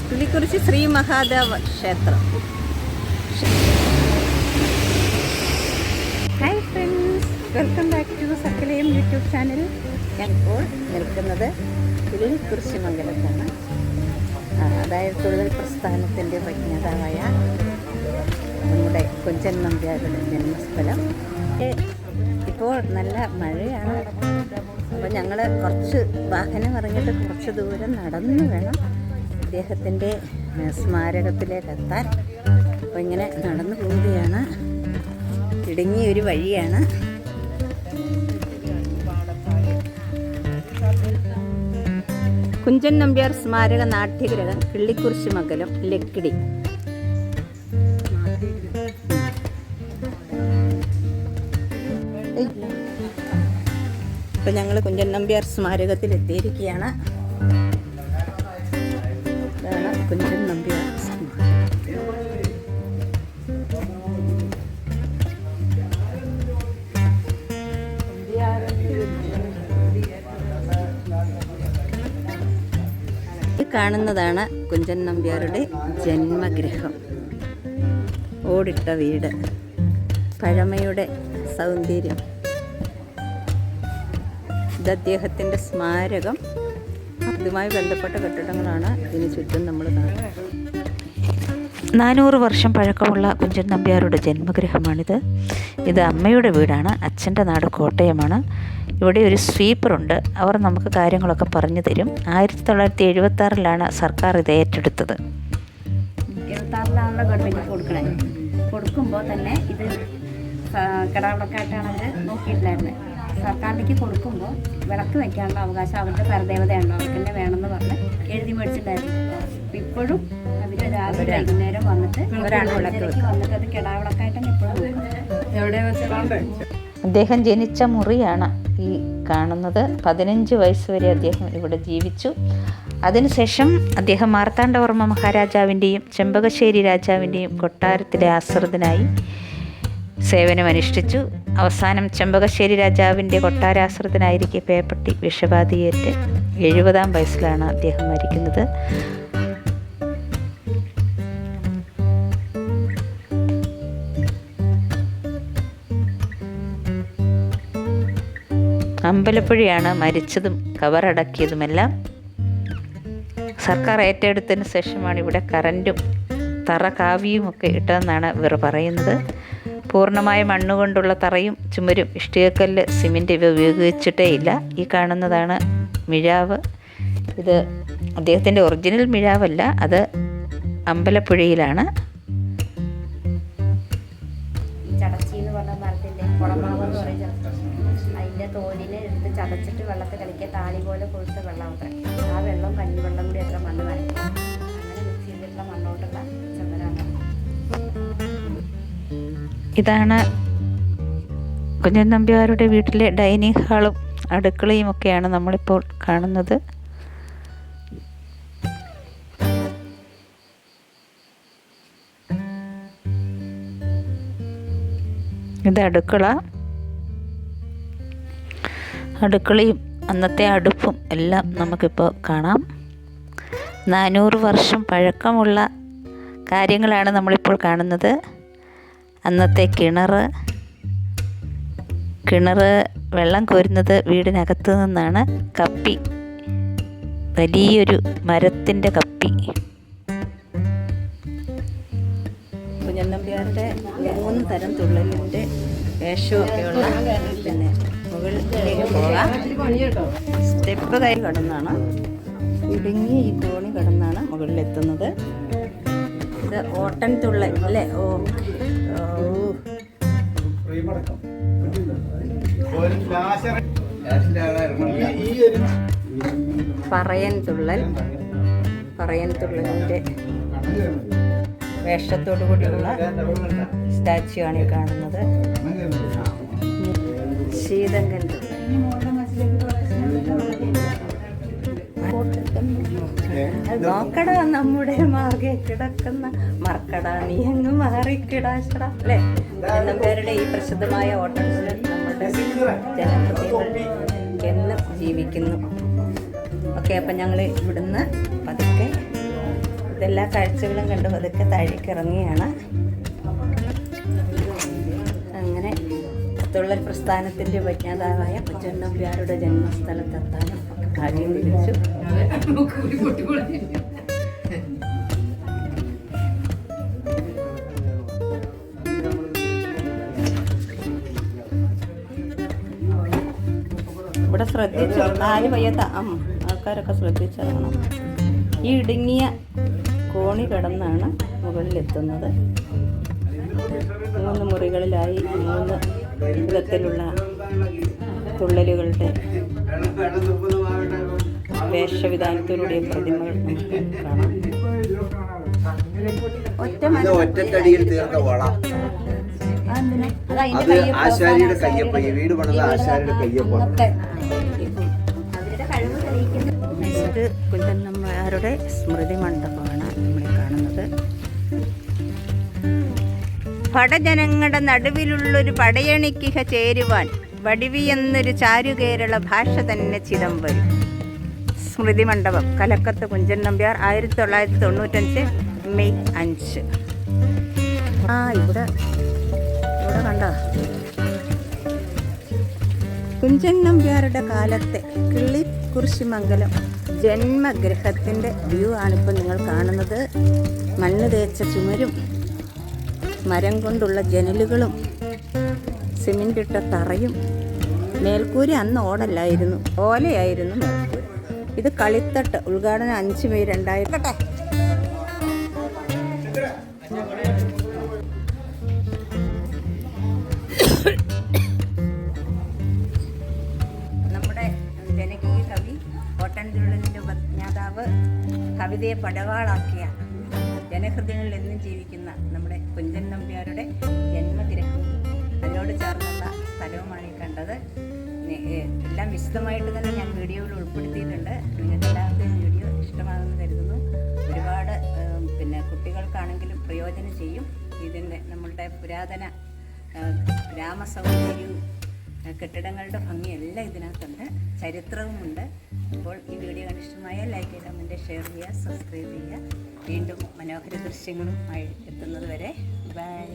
കിള്ളിക്കുറിശി ശ്രീ മഹാദേവ ക്ഷേത്രം. Hi friends, welcome back to സകലയും YouTube channel. ഞാൻ ഇപ്പോൾ നിൽക്കുന്നത് കിള്ളിക്കുറിശി മംഗലത്താണ്. അതായത് തൊഴിൽ പ്രസ്ഥാനത്തിൻ്റെ പ്രജ്ഞാതാവായ നമ്മുടെ കുഞ്ചൻ നമ്പ്യാരുടെ ജന്മസ്ഥലം. ഇപ്പോൾ നല്ല മഴയാണ്. അപ്പോൾ ഞങ്ങൾ കുറച്ച് വാഹനം ഇറങ്ങിയിട്ട് കുറച്ച് ദൂരം നടന്നു വേണം അദ്ദേഹത്തിൻ്റെ സ്മാരകത്തിലേക്ക് എത്താൻ. അപ്പോൾ ഇങ്ങനെ നടന്നു പോവുകയാണ്. ഇടുങ്ങിയൊരു വഴിയാണ്. കുഞ്ചൻ നമ്പ്യാർ സ്മാരക നാട്യഗ്രഹം, കിള്ളിക്കുറിശി മംഗലം, ലക്കിടി. അപ്പോൾ ഞങ്ങൾ കുഞ്ചൻ നമ്പ്യാർ സ്മാരകത്തിൽ എത്തിയിരിക്കുകയാണ്. ഇതാണ് കുഞ്ചൻ നമ്പ്യാർ സ്മാരകം. ഈ കാണുന്നതാണ് കുഞ്ചൻ നമ്പ്യാരുടെ ജന്മഗൃഹം. ഓടിട്ട വീട്, പഴമയുടെ സൗന്ദര്യം. ഇത് അദ്ദേഹത്തിൻ്റെ സ്മാരകം. ഇതുമായി ബന്ധപ്പെട്ട കെട്ടിടങ്ങളാണ് ഇതിന് ചുറ്റും നമ്മൾ കാണുന്നത്. 400 വർഷം പഴക്കമുള്ള കുഞ്ചൻ നമ്പ്യാരുടെ ജന്മഗൃഹമാണിത്. ഇത് അമ്മയുടെ വീടാണ്. അച്ഛൻ്റെ നാട് കോട്ടയമാണ്. ഇവിടെ ഒരു സ്വീപ്പറുണ്ട്. അവർ നമുക്ക് കാര്യങ്ങളൊക്കെ പറഞ്ഞു തരും. 1976 സർക്കാർ ഇത് ഏറ്റെടുത്തത്. 76 ഗവൺമെൻറ് കൊടുക്കുമ്പോൾ തന്നെ ഇത് കിടാവിളക്കായിട്ടാണ് അവർ നോക്കിയിട്ടുണ്ടായിരുന്നത്. സർക്കാരിലേക്ക് കൊടുക്കുമ്പോൾ വിളക്ക് വയ്ക്കാനുള്ള അവകാശം അവരുടെ പരദേവതയാണല്ലോ, അവർക്ക് തന്നെ വേണമെന്ന് പറഞ്ഞ് എഴുതി മേടിച്ചിട്ടുണ്ടായിരുന്നു. അപ്പം ഇപ്പോഴും അവർ രാവിലെ വൈകുന്നേരം വന്നിട്ട് വന്നിട്ട് അത് കിടാവിളക്കായിട്ട് തന്നെ ഇപ്പോഴും എവിടെ വെച്ചാൽ. അദ്ദേഹം ജനിച്ച മുറിയാണ് ഈ കാണുന്നത്. 15 വയസ്സ് വരെ അദ്ദേഹം ഇവിടെ ജീവിച്ചു. അതിനുശേഷം അദ്ദേഹം മാർത്താണ്ഡവർമ്മ മഹാരാജാവിൻ്റെയും ചെമ്പകശ്ശേരി രാജാവിൻ്റെയും കൊട്ടാരത്തിലെ ആശ്രിതനായി സേവനമനുഷ്ഠിച്ചു. അവസാനം ചെമ്പകശ്ശേരി രാജാവിൻ്റെ കൊട്ടാരാശ്രിതനായിരിക്കെ പേപ്പട്ടി വിഷബാധയേറ്റ് 70-ാം വയസ്സിലാണ് അദ്ദേഹം മരിക്കുന്നത്. അമ്പലപ്പുഴയാണ് മരിച്ചതും കവറടക്കിയതുമെല്ലാം. സർക്കാർ ഏറ്റെടുത്തതിന് ശേഷമാണ് ഇവിടെ കറൻറ്റും തറ കാവിയുമൊക്കെ ഇട്ടതെന്നാണ് ഇവർ പറയുന്നത്. പൂർണ്ണമായ മണ്ണുകൊണ്ടുള്ള തറയും ചുമരും ഇഷ്ടികക്കല്ല്, സിമെൻറ്റ് ഇവ ഉപയോഗിച്ചിട്ടേ ഇല്ല. ഈ കാണുന്നതാണ് മിഴാവ്. ഇത് അദ്ദേഹത്തിൻ്റെ ഒറിജിനൽ മിഴാവല്ല, അത് അമ്പലപ്പുഴയിലാണ്. ചടച്ചിന്ന് പറഞ്ഞ മരത്തിൻ്റെ കുളമാവ് എന്ന് പറയുന്നത് അതിൻ്റെ തോലിനെ എടുത്ത് ചതച്ചിട്ട് വെള്ളത്തിൽ കളിക്കുക. താളി പോലെ കൊഴുത്ത വെള്ളം അത്ര. ആ വെള്ളം കഞ്ഞിവെള്ളം കൂടി അത്ര മണ്ണ് നനയ്ക്കും. അങ്ങനെ മിക്സ് ചെയ്തിട്ടുള്ള മണ്ണോട്ടുള്ള ചുമരാണ്. ഇതാണ് കുഞ്ചൻ നമ്പ്യാരുടെ വീട്ടിലെ ഡൈനിങ് ഹാളും അടുക്കളയും ഒക്കെയാണ് നമ്മളിപ്പോൾ കാണുന്നത്. ഇത് അടുക്കളയും അന്നത്തെ അടുപ്പും എല്ലാം നമുക്കിപ്പോൾ കാണാം. 400 വർഷം പഴക്കമുള്ള കാര്യങ്ങളാണ് നമ്മളിപ്പോൾ കാണുന്നത്. അന്നത്തെ കിണർ വെള്ളം കോരുന്നത് വീടിനകത്ത് നിന്നാണ്. കപ്പി, വലിയൊരു മരത്തിൻ്റെ കപ്പി. കുഞ്ചൻ നമ്പ്യാരുടെ 3 തരം തുള്ളലിൻ്റെ വേഷമൊക്കെയുള്ള പിന്നെ മുകളിലേക്ക് പോകാം. സ്റ്റെപ്പ് കൈ കടന്നാണ് ഇടുങ്ങി ഈ കോണി കടന്നാണ് മുകളിലെത്തുന്നത്. ഇത് ഓട്ടൻ തുള്ളൽ അല്ലേ? ഓ പറയൻ തുള്ളലിൻ്റെ വേഷത്തോടു കൂടിയുള്ള സ്റ്റാച്യു ആണ് ഈ കാണുന്നത്. ശീതങ്കൻ തുള്ളൽ. നോക്കടാ നമ്മുടെ മാർഗെ കിടക്കുന്ന മർക്കട നീ അങ്ങ് മാറിക്കിടാശട അല്ലേ എന്നവരുടെ ഈ പ്രസിദ്ധമായ ഓട്ടംസിൽ നമ്മുടെ ജനപ്രതിനിധികൾ എന്നും ജീവിക്കുന്നു. ഓക്കെ, അപ്പം ഞങ്ങൾ ഇവിടുന്ന് പതുക്കെ ഇതെല്ലാ കാഴ്ചകളും കണ്ട് പതുക്കെ താഴേക്ക് ഇറങ്ങിയാണ്. അങ്ങനെ തുള്ളൽ പ്രസ്ഥാനത്തിൻ്റെ ഉപജ്ഞാതാവായ കുഞ്ചൻ നമ്പ്യാരുടെ ജന്മസ്ഥലത്തെത്താനും ഒക്കെ ഭാഗ്യം ലഭിച്ചു. ഇവിടെ ശ്രദ്ധിച്ചു ആര് വയ്യാത്ത ആൾക്കാരൊക്കെ ശ്രദ്ധിച്ചതാണ്. ഈ ഇടുങ്ങിയ കോണി കടന്നാണ് മുകളിലെത്തുന്നത്. 3 മുറികളിലായി 3 വിധത്തിലുള്ള തുള്ളലുകളുടെ വേഷവിധാനത്തിലൂടെ പ്രതിമകൾ നമുക്ക് കാണാം. ഒറ്റത്തടിയിൽ തീർത്ത വള, അത് ആശാരിയുടെ കയ്യപ്പ. ഈ വീട് പണിത ആശാരിയുടെ കയ്യപ്പ. ഇത് കുഞ്ചൻ നമ്പ്യാരുടെ സ്മൃതി മണ്ഡപമാണ് നമ്മളെ കാണുന്നത്. പടജനങ്ങളുടെ നടുവിലുള്ളൊരു പടയണിക്കിഹ ചേരുവാൻ വടിവി എന്നൊരു ചാരുകേരള ഭാഷ തന്നെ ചിദംബരം. സ്മൃതി മണ്ഡപം, കലക്കത്ത്, കുഞ്ചൻ നമ്പ്യാർ, 1995 മെയ് 5. ഇവിടെ കണ്ടോ കുഞ്ചൻ നമ്പ്യാരുടെ കാലത്തെ കിള്ളിക്കുറിശിമംഗലം ജന്മഗൃഹത്തിൻ്റെ വ്യൂ ആണിപ്പോൾ നിങ്ങൾ കാണുന്നത്. മണ്ണ് തേച്ച ചുമരും മരം കൊണ്ടുള്ള ജനലുകളും സിമെൻ്റ് ഇട്ട തറയും. മേൽക്കൂര അന്ന് ഓടല്ലായിരുന്നു, ഓലയായിരുന്നു മേൽക്കൂര. ഇത് കളിത്തട്ട്. ഉദ്ഘാടനം 5 മെയ് 2000. നമ്മുടെ ജനകീയ കവി ഓട്ടൻ തുള്ളലിൻ്റെ ഉപജ്ഞാതാവ്, കവിതയെ പടവാളാക്കിയ ജനഹൃദയങ്ങളിൽ എന്നും ജീവിക്കുന്ന നമ്മുടെ കുഞ്ചൻ നമ്പ്യാരുടെ ജന്മഗൃഹം, അതിനോട് ചേർന്നുള്ള സ്ഥലവുമാണ് ഈ കണ്ടത്. എല്ലാം വിശദമായിട്ട് തന്നെ ഞാൻ വീഡിയോയിൽ ഉൾപ്പെടുത്തിയിട്ടുണ്ട്. നിങ്ങൾക്ക് എല്ലാവർക്കും വീഡിയോ ഇഷ്ടമാണെന്ന് കരുതുന്നു. ഒരുപാട് കുട്ടികൾക്കാണെങ്കിലും പ്രയോജനം ചെയ്യും. ഇതിൻ്റെ നമ്മളുടെ പുരാതന ഗ്രാമസൗന്ദര്യവും കെട്ടിടങ്ങളുടെ ഭംഗിയെല്ലാം ഇതിനകത്തുണ്ട്, ചരിത്രവുമുണ്ട്. അപ്പോൾ ഈ വീഡിയോ ഇഷ്ടമായാൽ ലൈക്ക് ചെയ്യുക, കമൻറ്റ്, ഷെയർ ചെയ്യുക, സബ്സ്ക്രൈബ് ചെയ്യുക. വീണ്ടും മനോഹര ദൃശ്യങ്ങളുമായി എത്തുന്നത് വരെ ബൈ.